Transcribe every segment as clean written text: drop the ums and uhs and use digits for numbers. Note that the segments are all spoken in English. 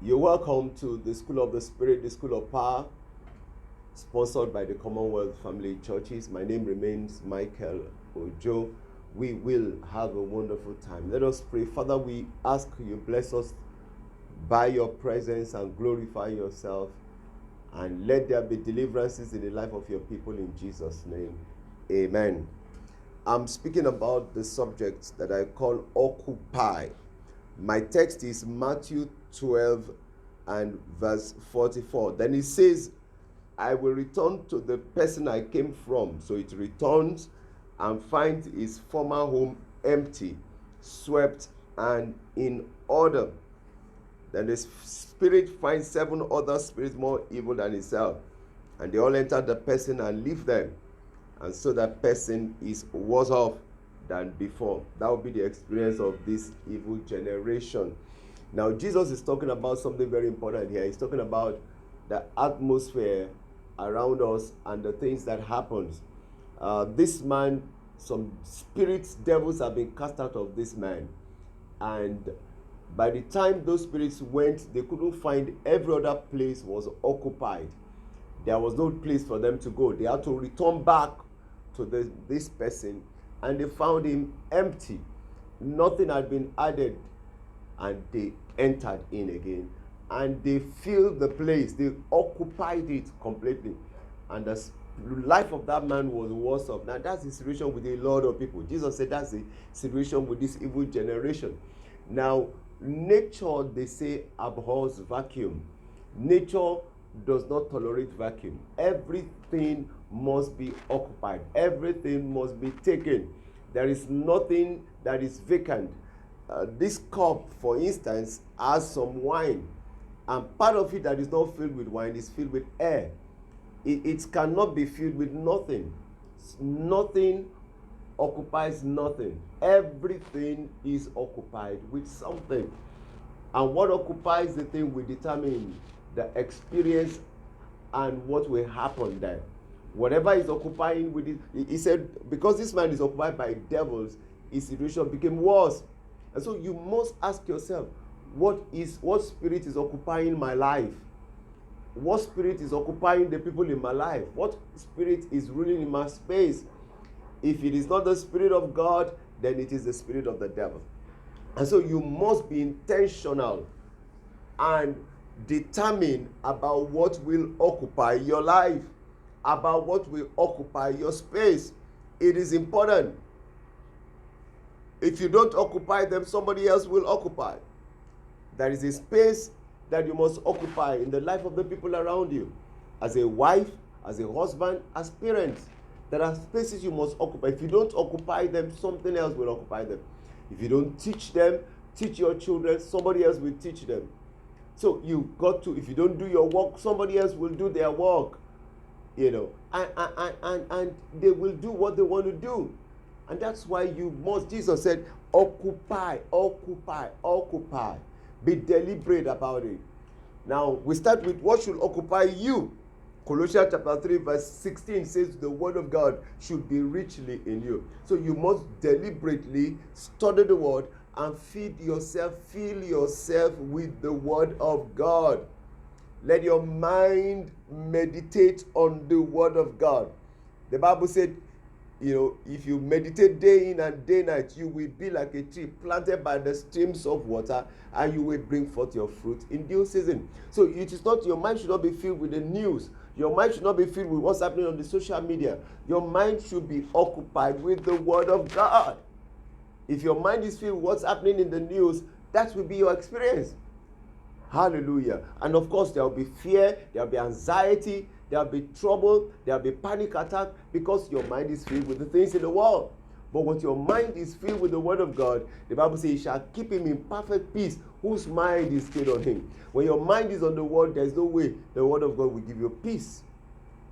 You're welcome to the School of the Spirit, the School of Power, sponsored by the Commonwealth Family Churches. My name remains Michael Ojo. We will have a wonderful time. Let us pray. Father, we ask you bless us by your presence and glorify yourself, and let there be deliverances in the life of your people in Jesus' name. Amen. I'm speaking about the subject that I call occupy. My text is Matthew 12 and verse 44. Then it says, I will return to the person I came from. So it returns and finds his former home empty, swept, and in order. Then the spirit finds 7 other spirits more evil than himself, and they all enter the person and leave them. And so that person is worse off than before. That will be the experience of this evil generation. Now, Jesus is talking about something very important here. He's talking about the atmosphere around us and the things that happens. This man, some spirits, devils have been cast out of this man. And by the time those spirits went, they couldn't find, every other place was occupied. There was no place for them to go. They had to return back to this person, and they found him empty. Nothing had been added, and they entered in again, and they filled the place. They occupied it completely, and the life of that man was worse off. Now that's the situation with a lot of people. Jesus said that's the situation with this evil generation. Now, nature, they say, abhors vacuum. Nature does not tolerate vacuum. Everything must be occupied. Everything must be taken. There is nothing that is vacant. This cup, for instance, has some wine, and part of it that is not filled with wine is filled with air. It cannot be filled with nothing. Nothing occupies nothing. Everything is occupied with something. And what occupies the thing will determine the experience and what will happen there. Whatever is occupying with it, he said, because this man is occupied by devils, his situation became worse. And so you must ask yourself, what spirit is occupying my life? What spirit is occupying the people in my life? What spirit is ruling in my space? If it is not the Spirit of God, then it is the spirit of the devil. And so you must be intentional and determine about what will occupy your life, about what will occupy your space. It is important. If you don't occupy them, somebody else will occupy. There is a space that you must occupy in the life of the people around you. As a wife, as a husband, as parents, there are spaces you must occupy. If you don't occupy them, something else will occupy them. If you don't teach them, teach your children, somebody else will teach them. So you've got to, if you don't do your work, somebody else will do their work. And they will do what they want to do. And that's why Jesus said, occupy. Be deliberate about it. Now, we start with what should occupy you. Colossians chapter 3 verse 16 says the word of God should be richly in you. So you must deliberately study the word and fill yourself with the word of God. Let your mind meditate on the word of God. The Bible said, if you meditate day in and day night, you will be like a tree planted by the streams of water, and you will bring forth your fruit in due season. So it is not, your mind should not be filled with the news. Your mind should not be filled with what's happening on the social media. Your mind should be occupied with the word of God. If your mind is filled with what's happening in the news, that will be your experience. Hallelujah. And of course, there will be fear, there will be anxiety, there will be trouble, there will be panic attack, because your mind is filled with the things in the world. But when your mind is filled with the word of God, the Bible says, "He shall keep him in perfect peace, whose mind is stayed on him." When your mind is on the word, there is no way the word of God will give you peace.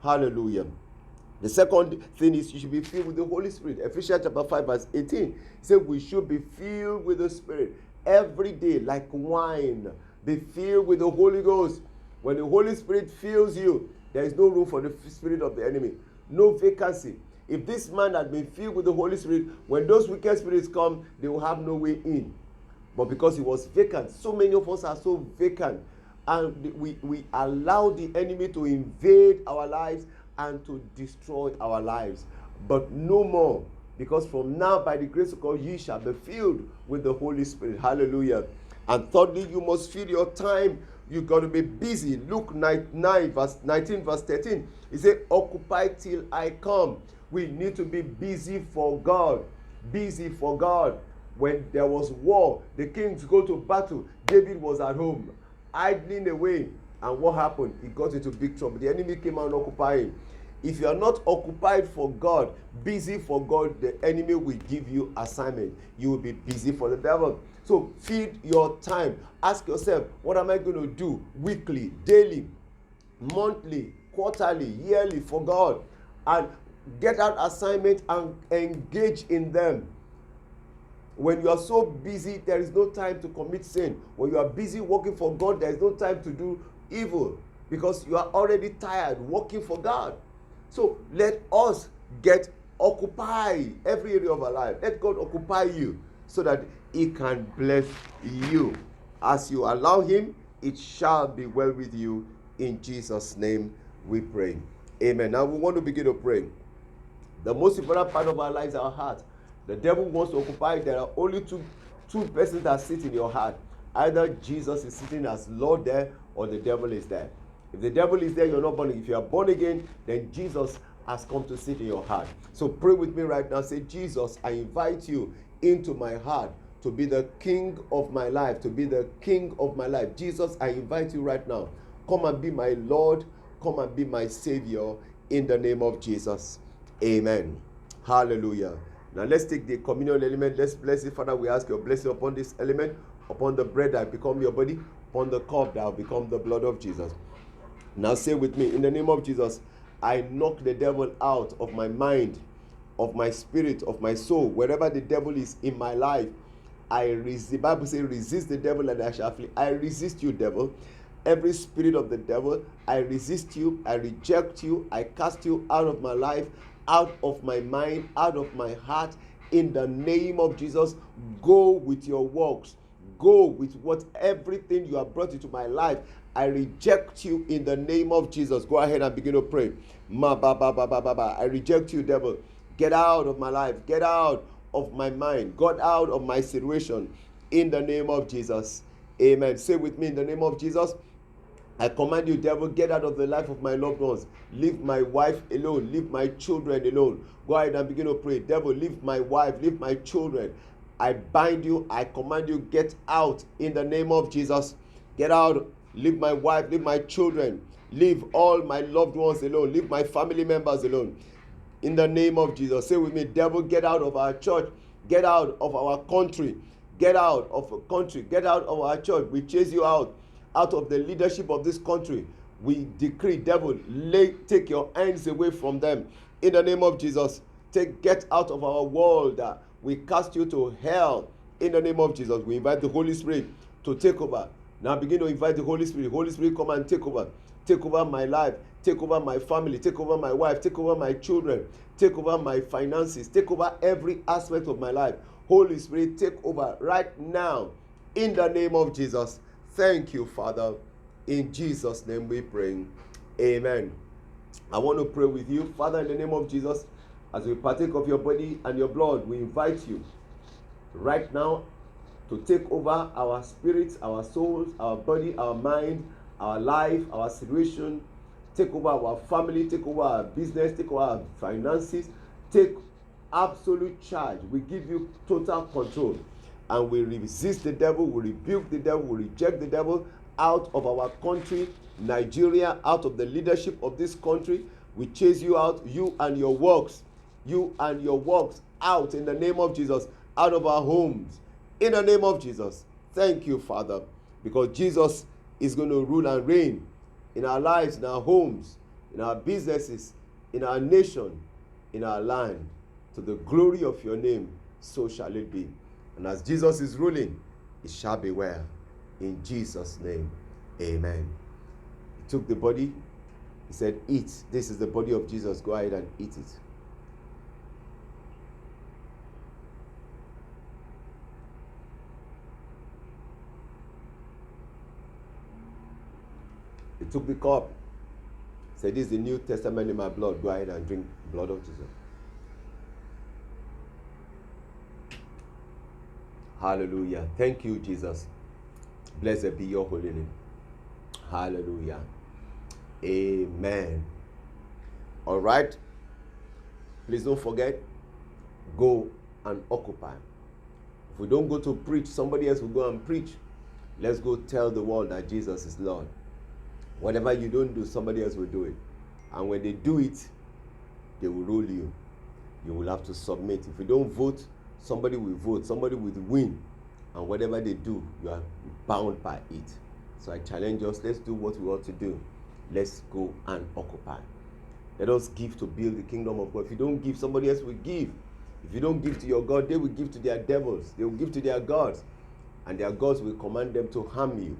Hallelujah. The second thing is you should be filled with the Holy Spirit. Ephesians chapter 5 verse 18. It says we should be filled with the Spirit every day like wine. Be filled with the Holy Ghost. When the Holy Spirit fills you, there is no room for the spirit of the enemy. No vacancy. If this man had been filled with the Holy Spirit, when those wicked spirits come, they will have no way in. But because he was vacant, so many of us are so vacant. and we allow the enemy to invade our lives and to destroy our lives. But no more, because from now, by the grace of God, ye shall be filled with the Holy Spirit. Hallelujah. And thirdly, you must fill your time. You got to be busy. Luke 19 verse 13. He said, occupy till I come. We need to be busy for God. Busy for God. When there was war, the kings go to battle. David was at home, idling away. And what happened? He got into big trouble. The enemy came and occupied him. If you are not occupied for God, busy for God, the enemy will give you assignment. You will be busy for the devil. So feed your time. Ask yourself, what am I going to do weekly, daily, monthly, quarterly, yearly for God? And get out assignment and engage in them. When you are so busy, there is no time to commit sin. When you are busy working for God, there is no time to do evil, because you are already tired working for God. So let us get occupied every area of our life. Let God occupy you so that He can bless you. As you allow Him, it shall be well with you. In Jesus' name we pray. Amen. Now we want to begin to pray. The most important part of our lives is our heart. The devil wants to occupy. There are only two persons that sit in your heart. Either Jesus is sitting as Lord there, or the devil is there. If the devil is there, you're not born again. If you are born again, then Jesus has come to sit in your heart. So pray with me right now. Say, Jesus, I invite you into my heart to be the king of my life, to be the king of my life. Jesus, I invite you right now. Come and be my Lord. Come and be my Savior in the name of Jesus. Amen. Hallelujah. Now let's take the communion element. Let's bless it. Father, we ask your blessing upon this element, upon the bread that become your body, upon the cup that will become the blood of Jesus. Now say with me, in the name of Jesus, I knock the devil out of my mind, of my spirit, of my soul. Wherever the devil is in my life, the Bible says, resist the devil and I shall flee. I resist you, devil. Every spirit of the devil, I resist you, I reject you, I cast you out of my life, out of my mind, out of my heart. In the name of Jesus, go with your works. Go with everything you have brought into my life. I reject you in the name of Jesus. Go ahead and begin to pray. I reject you, devil. Get out of my life. Get out of my mind. Get out of my situation. In the name of Jesus. Amen. Say with me, in the name of Jesus, I command you, devil, get out of the life of my loved ones. Leave my wife alone. Leave my children alone. Go ahead and begin to pray. Devil, leave my wife. Leave my children. I bind you. I command you, get out in the name of Jesus. Get out. Leave my wife. Leave my children. Leave all my loved ones alone. Leave my family members alone. In the name of Jesus. Say with me, devil, get out of our church. Get out of our country. Get out of a country. Get out of our church. We chase you out of the leadership of this country. We decree, devil, take your hands away from them. In the name of Jesus, get out of our world. We cast you to hell. In the name of Jesus, we invite the Holy Spirit to take over. Now begin to invite the Holy Spirit. Holy Spirit, come and take over. Take over my life. Take over my family. Take over my wife. Take over my children. Take over my finances. Take over every aspect of my life. Holy Spirit, take over right now. In the name of Jesus. Thank you, Father. In Jesus' name we pray. Amen. I want to pray with you. Father, in the name of Jesus, as we partake of your body and your blood, we invite you right now to take over our spirits, our souls, our body, our mind, our life, our situation. Take over our family, take over our business, take over our finances. Take absolute charge. We give you total control. And we resist the devil, we rebuke the devil, we reject the devil out of our country, Nigeria, out of the leadership of this country. We chase you out, you and your works out in the name of Jesus, out of our homes, in the name of Jesus. Thank you, Father, because Jesus is going to rule and reign in our lives, in our homes, in our businesses, in our nation, in our land. To the glory of your name, so shall it be. And as Jesus is ruling, it shall be well. In Jesus' name, amen. He took the body. He said, eat. This is the body of Jesus. Go ahead and eat it. He took the cup, said, "This is the New Testament in my blood. Go ahead and drink the blood of Jesus." Hallelujah. Thank you, Jesus. Blessed be your holy name. Hallelujah. Amen. All right. Please don't forget, go and occupy. If we don't go to preach, somebody else will go and preach. Let's go tell the world that Jesus is Lord. Whatever you don't do, somebody else will do it. And when they do it, they will rule you. You will have to submit. If you don't vote, somebody will vote. Somebody will win. And whatever they do, you are bound by it. So I challenge us, let's do what we ought to do. Let's go and occupy. Let us give to build the kingdom of God. If you don't give, somebody else will give. If you don't give to your God, they will give to their devils. They will give to their gods. And their gods will command them to harm you.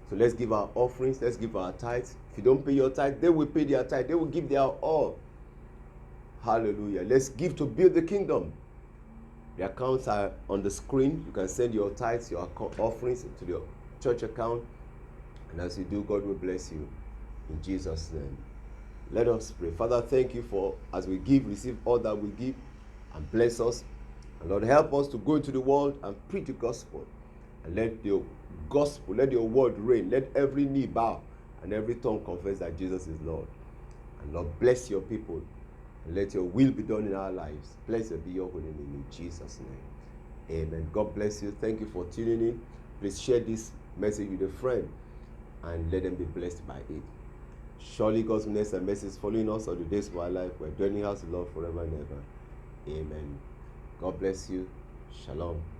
So let's give our offerings. Let's give our tithes. If you don't pay your tithe, they will pay their tithe. They will give their all. Hallelujah. Let's give to build the kingdom. The accounts are on the screen. You can send your tithes, your offerings to your church account. And as you do, God will bless you. In Jesus' name. Let us pray. Father, thank you for, as we give, receive all that we give, and bless us. And Lord, help us to go into the world and preach the gospel. And let your gospel, let your word reign. Let every knee bow and every tongue confess that Jesus is Lord. And Lord, bless your people. And let your will be done in our lives. Blessed be your holy name in Jesus' name. Amen. God bless you. Thank you for tuning in. Please share this message with a friend and let them be blessed by it. Surely God's goodness and mercy is following us all the days of our life. We're dwelling in the house of the Lord forever and ever. Amen. God bless you. Shalom.